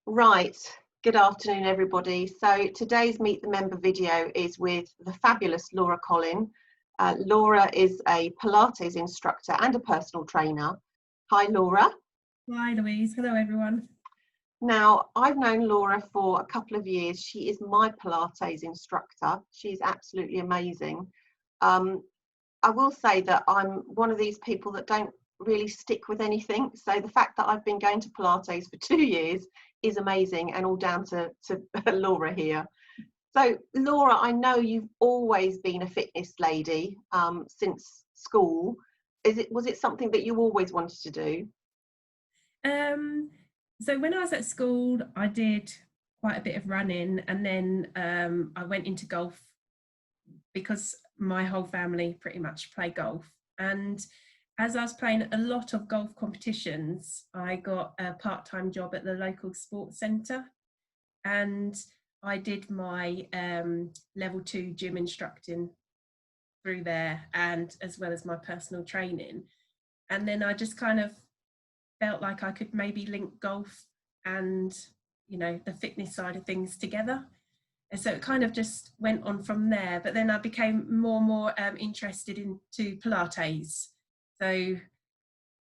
Right, good afternoon everybody. So today's Meet the Member video is with the fabulous Laura Collin. Laura is a Pilates instructor and a personal trainer. Hi Laura. Hi Louise, hello everyone. Now I've known Laura for a couple of years. She is my Pilates instructor. She's absolutely amazing. I will say that I'm one of these people that don't really stick with anything. So the fact that I've been going to Pilates for 2 years is amazing, and all down to Laura here. So Laura, I know you've always been a fitness lady since school. Was it something that you always wanted to do? So when I was at school, I did quite a bit of running, and then I went into golf because my whole family pretty much play golf. And as I was playing a lot of golf competitions, I got a part-time job at the local sports centre, and I did my level 2 gym instructing through there, and as well as my personal training. And then I just kind of felt like I could maybe link golf and, you know, the fitness side of things together. And so it kind of just went on from there. But then I became more and more interested into Pilates. So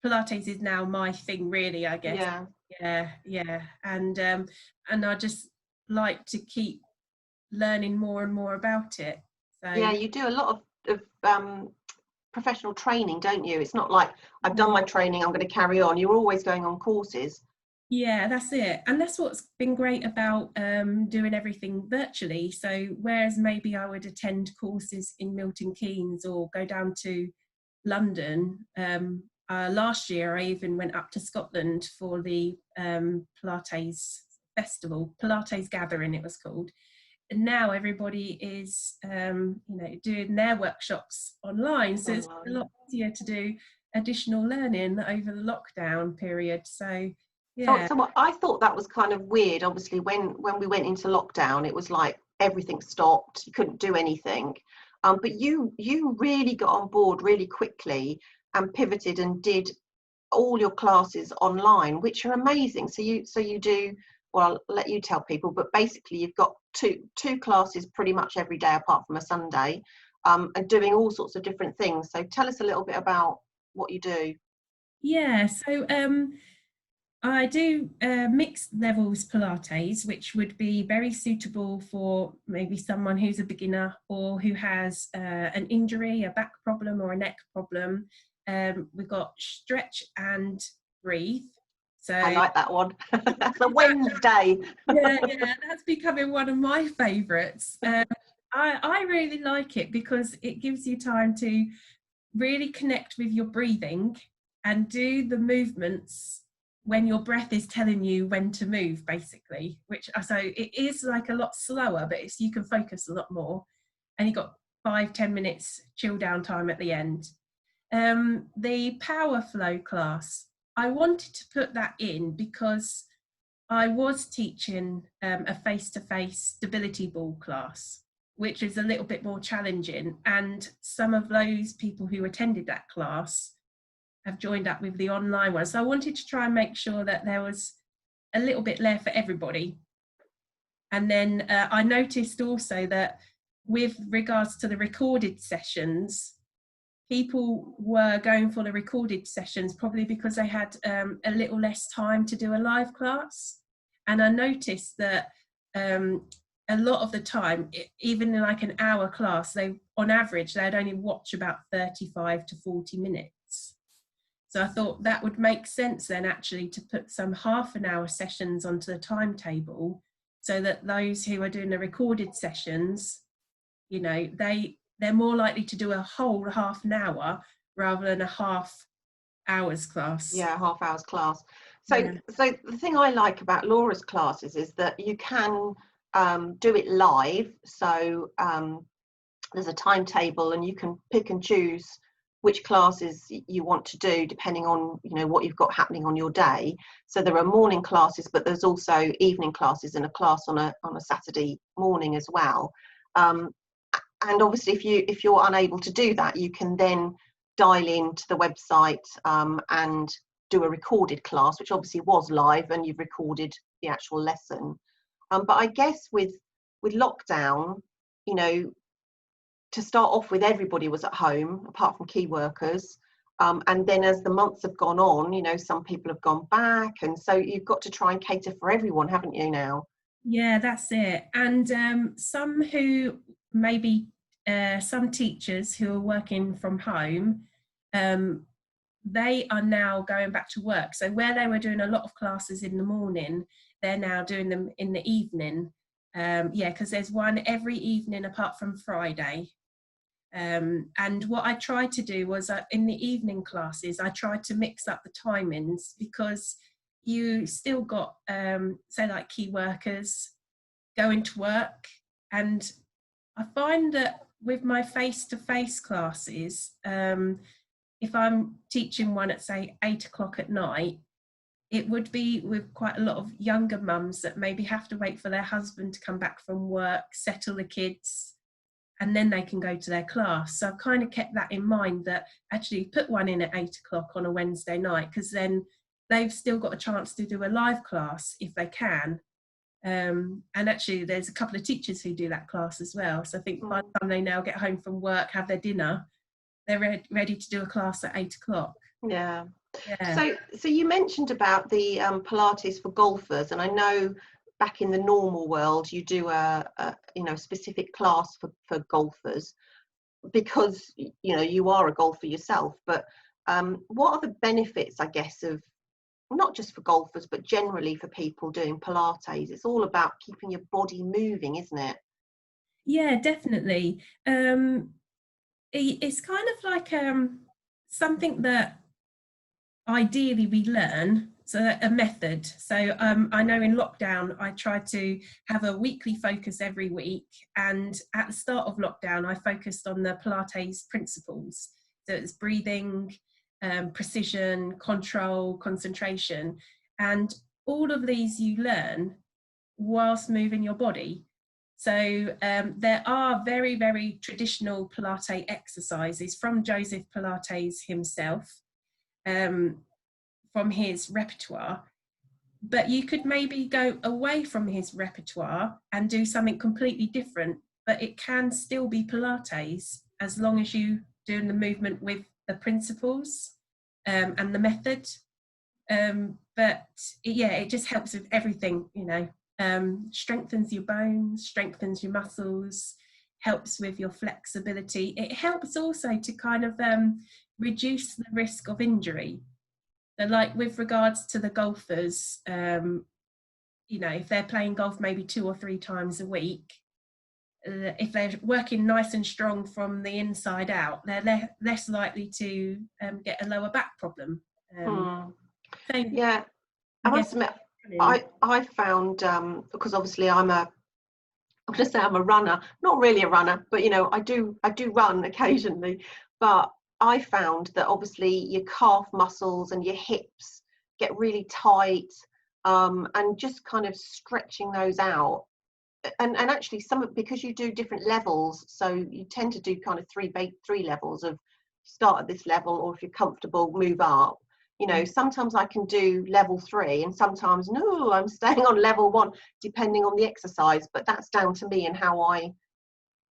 Pilates is now my thing, really, I guess. Yeah. And I just like to keep learning more and more about it. So yeah, you do a lot of professional training, don't you? It's not like I've done my training, I'm going to carry on. You're always going on courses. Yeah, that's it. And that's what's been great about doing everything virtually. So whereas maybe I would attend courses in Milton Keynes or go down to London, last year I even went up to Scotland for the Pilates festival, Pilates Gathering it was called. And now everybody is doing their workshops online, so it's a lot easier to do additional learning over the lockdown period. So yeah. So I thought that was kind of weird. Obviously, when we went into lockdown, it was like everything stopped. You couldn't do anything. But you really got on board really quickly and pivoted and did all your classes online, which are amazing. So you do, well, I'll let you tell people, but basically you've got two classes pretty much every day apart from a Sunday, and doing all sorts of different things. So tell us a little bit about what you do. Yeah, so I do mixed levels Pilates, which would be very suitable for maybe someone who's a beginner or who has an injury, a back problem or a neck problem. We've got stretch and breathe. So I like that one. That's a Wednesday. yeah, that's becoming one of my favourites. I really like it because it gives you time to really connect with your breathing and do the movements when your breath is telling you when to move, basically, so it is like a lot slower, but you can focus a lot more, and you've got 5-10 minutes chill down time at the end. The power flow class, I wanted to put that in because I was teaching a face-to-face stability ball class, which is a little bit more challenging, and some of those people who attended that class have joined up with the online one. So I wanted to try and make sure that there was a little bit there for everybody. And then I noticed also that with regards to the recorded sessions, people were going for the recorded sessions probably because they had a little less time to do a live class. And I noticed that a lot of the time, even in like an hour class, on average, they'd only watch about 35 to 40 minutes. So I thought that would make sense then actually to put some half-an-hour sessions onto the timetable so that those who are doing the recorded sessions, you know, they're more likely to do a whole half an hour rather than a half hours class. Yeah, half hours class. So the thing I like about Laura's classes is that you can do it live. So there's a timetable and you can pick and choose which classes you want to do depending on, you know, what you've got happening on your day. So there are morning classes, but there's also evening classes and a class on a Saturday morning as well. And obviously if you're unable to do that, you can then dial into the website and do a recorded class, which obviously was live, and you've recorded the actual lesson. But I guess with lockdown, you know, to start off with, everybody was at home apart from key workers. And then as the months have gone on, you know, some people have gone back. And so you've got to try and cater for everyone, haven't you, now? Yeah, that's it. And some who maybe some teachers who are working from home, they are now going back to work. So where they were doing a lot of classes in the morning, they're now doing them in the evening. Yeah, because there's one every evening apart from Friday. And what I tried to do was in the evening classes, I tried to mix up the timings, because you still got, say, like key workers going to work. And I find that with my face-to-face classes, if I'm teaching one at, say, 8 o'clock at night, it would be with quite a lot of younger mums that maybe have to wait for their husband to come back from work, settle the kids, and then they can go to their class. So I've kind of kept that in mind, that actually put one in at 8 o'clock on a Wednesday night, because then they've still got a chance to do a live class if they can. And actually there's a couple of teachers who do that class as well. So I think by the time they now get home from work, have their dinner, they're ready to do a class at 8 o'clock. Yeah. Yeah. So you mentioned about the Pilates for golfers, and I know back in the normal world you do a you know, specific class for golfers, because you know you are a golfer yourself. But what are the benefits, I guess, of not just for golfers but generally for people doing Pilates? It's all about keeping your body moving, isn't it? Yeah, definitely. It's kind of like something that ideally we learn, so a method. So I know in lockdown I tried to have a weekly focus every week, and at the start of lockdown I focused on the Pilates principles. So it's breathing, precision, control, concentration, and all of these you learn whilst moving your body. So there are very, very traditional Pilates exercises from Joseph Pilates himself, from his repertoire, but you could maybe go away from his repertoire and do something completely different, but it can still be Pilates as long as you doing the movement with the principles and the method. But yeah, it just helps with everything, you know. Strengthens your bones, strengthens your muscles, helps with your flexibility. It helps also to kind of reduce the risk of injury. So like with regards to the golfers, you know, if they're playing golf maybe 2 or 3 times a week, if they're working nice and strong from the inside out, they're less likely to get a lower back problem. Same, Yeah, I must admit, I found, because obviously I'm going to say I'm a runner, not really a runner, but you know, I do run occasionally. But I found that obviously your calf muscles and your hips get really tight, and just kind of stretching those out. And actually because you do different levels, so you tend to do kind of three levels of start at this level, or if you're comfortable, move up. You know, sometimes I can do level 3, and sometimes no, I'm staying on level 1, depending on the exercise. But that's down to me and how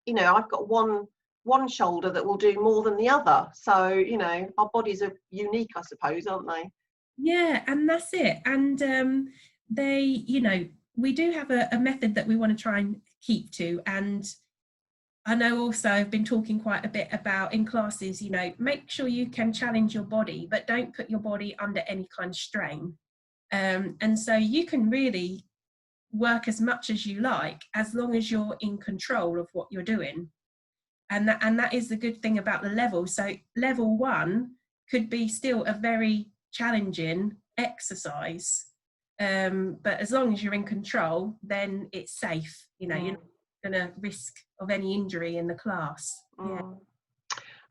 you know, I've got one shoulder that will do more than the other. So, you know, our bodies are unique, I suppose, aren't they? Yeah, and that's it. And they, you know, we do have a method that we want to try and keep to. And I know also I've been talking quite a bit about in classes, you know, make sure you can challenge your body, but don't put your body under any kind of strain. And so you can really work as much as you like, as long as you're in control of what you're doing. And that is the good thing about the level. So level 1 could be still a very challenging exercise. But as long as you're in control, then it's safe. You know, you're not going to risk of any injury in the class. Yeah.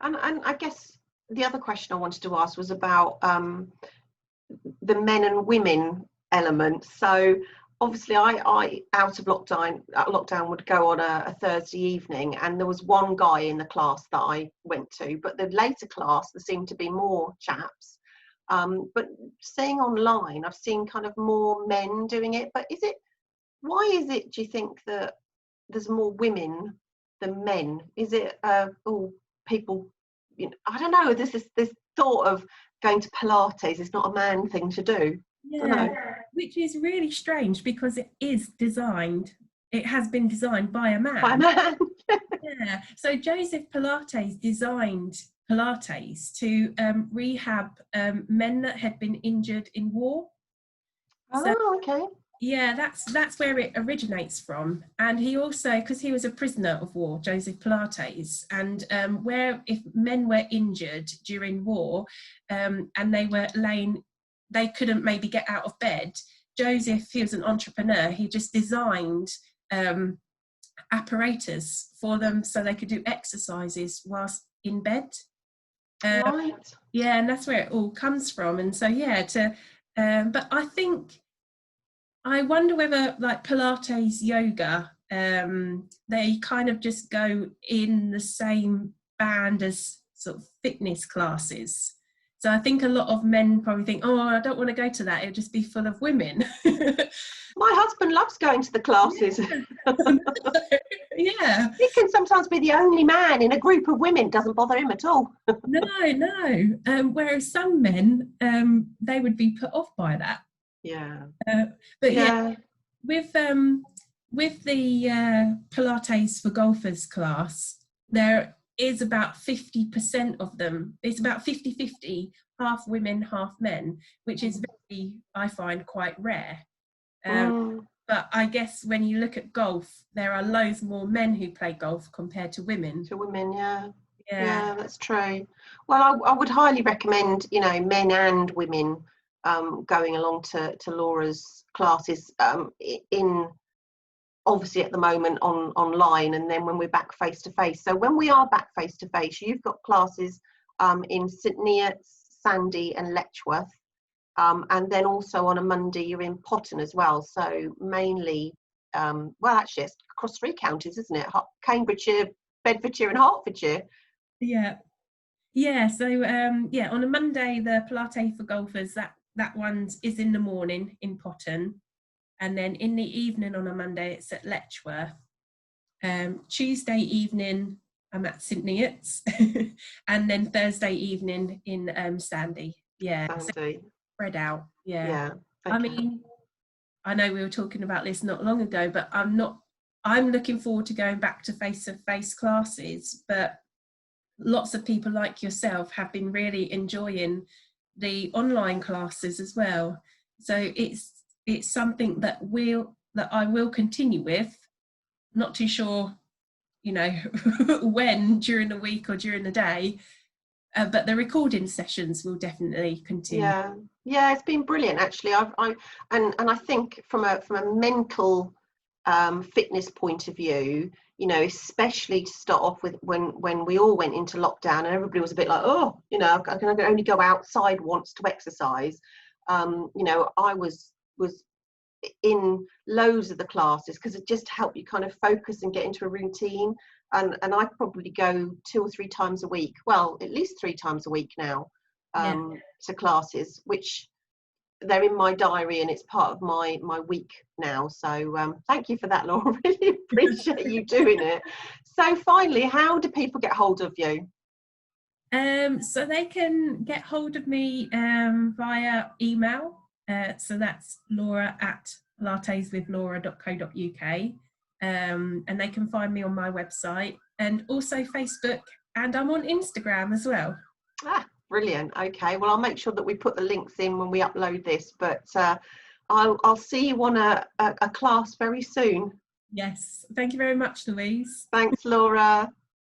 And I guess the other question I wanted to ask was about the men and women element. So obviously I out of lockdown would go on a Thursday evening, and there was one guy in the class that I went to, but the later class there seemed to be more chaps. But seeing online, I've seen kind of more men doing it. But why is it, do you think, that there's more women than men? Is it people, I don't know, there's this thought of going to Pilates is not a man thing to do. Yeah, which is really strange because it has been designed by a man. By a man. Yeah, so Joseph Pilates designed Pilates to rehab men that had been injured in war. Oh, okay. Yeah, that's where it originates from. And he also, because he was a prisoner of war, Joseph Pilates, and where if men were injured during war and they couldn't maybe get out of bed, Joseph, he was an entrepreneur, he just designed apparatus for them so they could do exercises whilst in bed. Right. Yeah, and that's where it all comes from. And so, yeah, but I wonder whether, like Pilates yoga, they kind of just go in the same band as sort of fitness classes. So I think a lot of men probably think, oh, I don't want to go to that. It'll just be full of women. My husband loves going to the classes. Yeah. He can sometimes be the only man in a group of women. Doesn't bother him at all. No. Whereas some men, they would be put off by that. Yeah. But yeah, with the Pilates for golfers class, there is about 50% of them. It's about 50-50, half women, half men, which is very, I find, quite rare. But I guess when you look at golf, there are loads more men who play golf compared to women. Yeah, that's true. Well, I would highly recommend, men and women going along to Laura's classes in obviously at the moment online, and then when we're back face to face. So when we are back face to face, you've got classes in St Neots, Sandy and Letchworth, and then also on a Monday you're in Potton as well. So mainly, actually it's across 3 counties, isn't it? Cambridgeshire, Bedfordshire and Hertfordshire. Yeah. So on a Monday, the Pilates for golfers, that one is in the morning in Potton, and then in the evening on a Monday it's at Letchworth. Tuesday evening I'm at St Neots, and then Thursday evening in Sandy. Yeah, Sandy. So spread out. Yeah. Okay. I mean, I know we were talking about this not long ago, but I'm looking forward to going back to face-to-face classes, but lots of people like yourself have been really enjoying the online classes as well. So it's something that I will continue with. Not too sure, when during the week or during the day, but the recording sessions will definitely continue. Yeah, it's been brilliant actually. I think from a mental fitness point of view, especially to start off with when we all went into lockdown and everybody was a bit like, I can only go outside once to exercise. I was in loads of the classes because it just helped you kind of focus and get into a routine. And I probably go 2 or 3 times a week, well, at least 3 times a week now, to classes, which they're in my diary and it's part of my week now. So thank you for that, Laura. Really appreciate you doing it. So finally, how do people get hold of you? So they can get hold of me via email. So that's laura@pilateswithlaura.co.uk, and they can find me on my website and also Facebook, and I'm on Instagram as well. Brilliant. Okay, well, I'll make sure that we put the links in when we upload this, but I'll see you on a class very soon. Yes, thank you very much, Louise. Thanks, Laura.